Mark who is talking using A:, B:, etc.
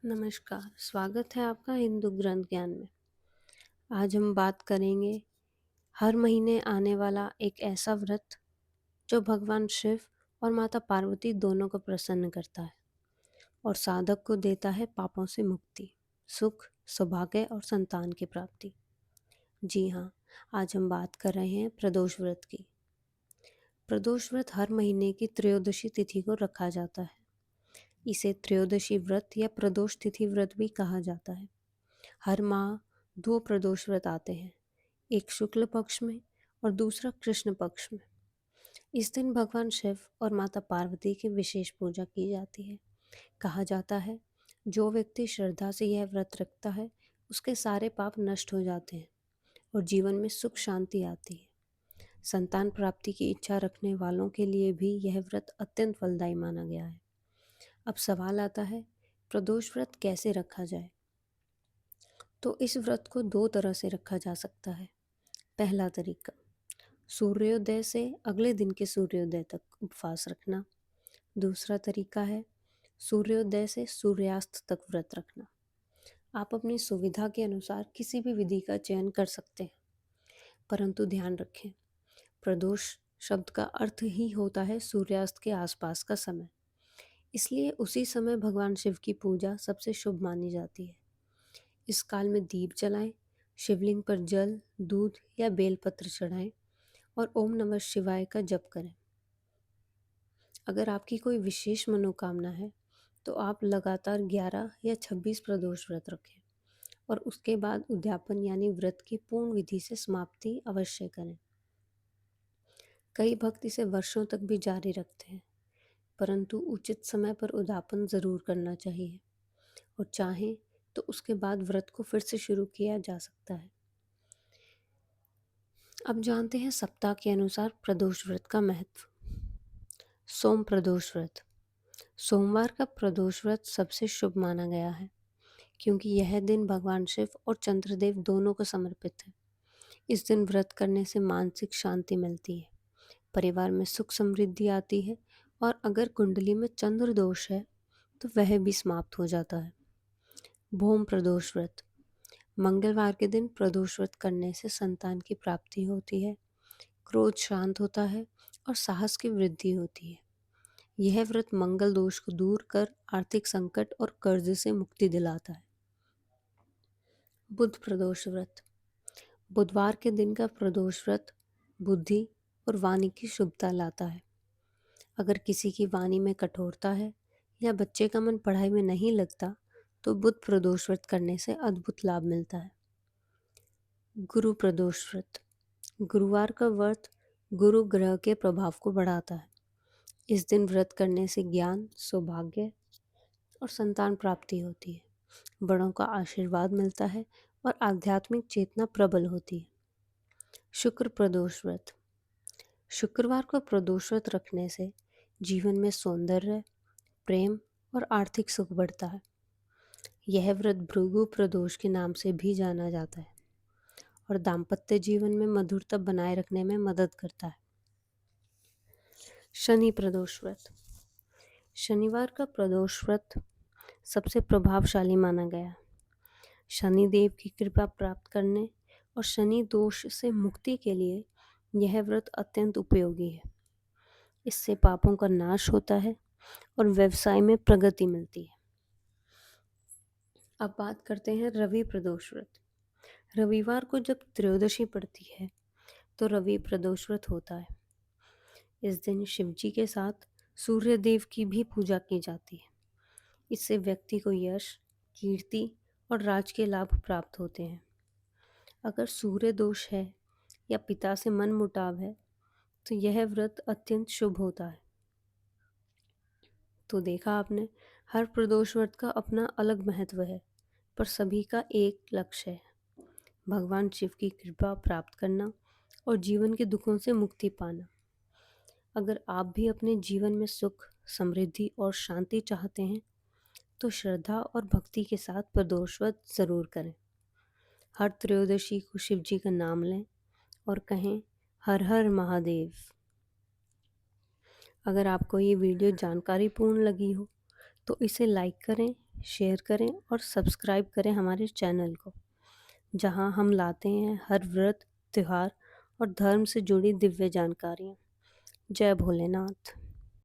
A: नमस्कार, स्वागत है आपका हिंदू ग्रंथ ज्ञान में। आज हम बात करेंगे हर महीने आने वाला एक ऐसा व्रत जो भगवान शिव और माता पार्वती दोनों को प्रसन्न करता है और साधक को देता है पापों से मुक्ति, सुख, सौभाग्य और संतान की प्राप्ति। जी हाँ, आज हम बात कर रहे हैं प्रदोष व्रत की। प्रदोष व्रत हर महीने की त्रयोदशी तिथि को रखा जाता है। इसे त्रयोदशी व्रत या प्रदोष तिथि व्रत भी कहा जाता है। हर माह दो प्रदोष व्रत आते हैं, एक शुक्ल पक्ष में और दूसरा कृष्ण पक्ष में। इस दिन भगवान शिव और माता पार्वती की विशेष पूजा की जाती है। कहा जाता है, जो व्यक्ति श्रद्धा से यह व्रत रखता है उसके सारे पाप नष्ट हो जाते हैं और जीवन में सुख शांति आती है। संतान प्राप्ति की इच्छा रखने वालों के लिए भी यह व्रत अत्यंत फलदायी माना गया है। अब सवाल आता है, प्रदोष व्रत कैसे रखा जाए? तो इस व्रत को दो तरह से रखा जा सकता है। पहला तरीका, सूर्योदय से अगले दिन के सूर्योदय तक उपवास रखना। दूसरा तरीका है सूर्योदय से सूर्यास्त तक व्रत रखना। आप अपनी सुविधा के अनुसार किसी भी विधि का चयन कर सकते हैं, परंतु ध्यान रखें, प्रदोष शब्द का अर्थ ही होता है सूर्यास्त के आसपास का समय। इसलिए उसी समय भगवान शिव की पूजा सबसे शुभ मानी जाती है। इस काल में दीप जलाएं, शिवलिंग पर जल, दूध या बेलपत्र चढ़ाएं और ओम नमः शिवाय का जप करें। अगर आपकी कोई विशेष मनोकामना है तो आप लगातार 11 या 26 प्रदोष व्रत रखें और उसके बाद उद्यापन यानी व्रत की पूर्ण विधि से समाप्ति अवश्य करें। कई भक्त इसे वर्षों तक भी जारी रखते हैं, परंतु उचित समय पर उद्यापन जरूर करना चाहिए और चाहें तो उसके बाद व्रत को फिर से शुरू किया जा सकता है। अब जानते हैं सप्ताह के अनुसार प्रदोष व्रत का महत्व। सोम प्रदोष व्रत। सोमवार का प्रदोष व्रत सबसे शुभ माना गया है क्योंकि यह दिन भगवान शिव और चंद्रदेव दोनों को समर्पित है। इस दिन व्रत करने से मानसिक शांति मिलती है, परिवार में सुख समृद्धि आती है और अगर कुंडली में चंद्र दोष है तो वह भी समाप्त हो जाता है। भौम प्रदोष व्रत। मंगलवार के दिन प्रदोष व्रत करने से संतान की प्राप्ति होती है, क्रोध शांत होता है और साहस की वृद्धि होती है। यह व्रत मंगल दोष को दूर कर आर्थिक संकट और कर्ज से मुक्ति दिलाता है। बुध प्रदोष व्रत। बुधवार के दिन का प्रदोष व्रत बुद्धि और वाणी की शुभता लाता है। अगर किसी की वाणी में कठोरता है या बच्चे का मन पढ़ाई में नहीं लगता तो बुध प्रदोष व्रत करने से अद्भुत लाभ मिलता है। गुरु प्रदोष व्रत। गुरुवार का व्रत गुरु ग्रह के प्रभाव को बढ़ाता है। इस दिन व्रत करने से ज्ञान, सौभाग्य और संतान प्राप्ति होती है, बड़ों का आशीर्वाद मिलता है और आध्यात्मिक चेतना प्रबल होती है। शुक्र प्रदोष व्रत। शुक्रवार को प्रदोष व्रत रखने से जीवन में सौंदर्य, प्रेम और आर्थिक सुख बढ़ता है। यह व्रत भृगु प्रदोष के नाम से भी जाना जाता है और दाम्पत्य जीवन में मधुरता बनाए रखने में मदद करता है। शनि प्रदोष व्रत। शनिवार का प्रदोष व्रत सबसे प्रभावशाली माना गया है। शनि देव की कृपा प्राप्त करने और शनि दोष से मुक्ति के लिए यह व्रत अत्यंत उपयोगी है। इससे पापों का नाश होता है और व्यवसाय में प्रगति मिलती है। अब बात करते हैं रवि प्रदोष व्रत। रविवार को जब त्रयोदशी पड़ती है तो रवि प्रदोष व्रत होता है। इस दिन शिव जी के साथ सूर्य देव की भी पूजा की जाती है। इससे व्यक्ति को यश, कीर्ति और राज के लाभ प्राप्त होते हैं। अगर सूर्य दोष है या पिता से मन मुटाव है तो यह व्रत अत्यंत शुभ होता है। तो देखा आपने, हर प्रदोष व्रत का अपना अलग महत्व है, पर सभी का एक लक्ष्य है, भगवान शिव की कृपा प्राप्त करना और जीवन के दुखों से मुक्ति पाना। अगर आप भी अपने जीवन में सुख, समृद्धि और शांति चाहते हैं तो श्रद्धा और भक्ति के साथ प्रदोष व्रत जरूर करें। हर त्रयोदशी को शिव जी का नाम लें और कहें, हर हर महादेव। अगर आपको ये वीडियो जानकारीपूर्ण लगी हो तो इसे लाइक करें, शेयर करें और सब्सक्राइब करें हमारे चैनल को, जहां हम लाते हैं हर व्रत, त्योहार और धर्म से जुड़ी दिव्य जानकारियाँ। जय भोलेनाथ।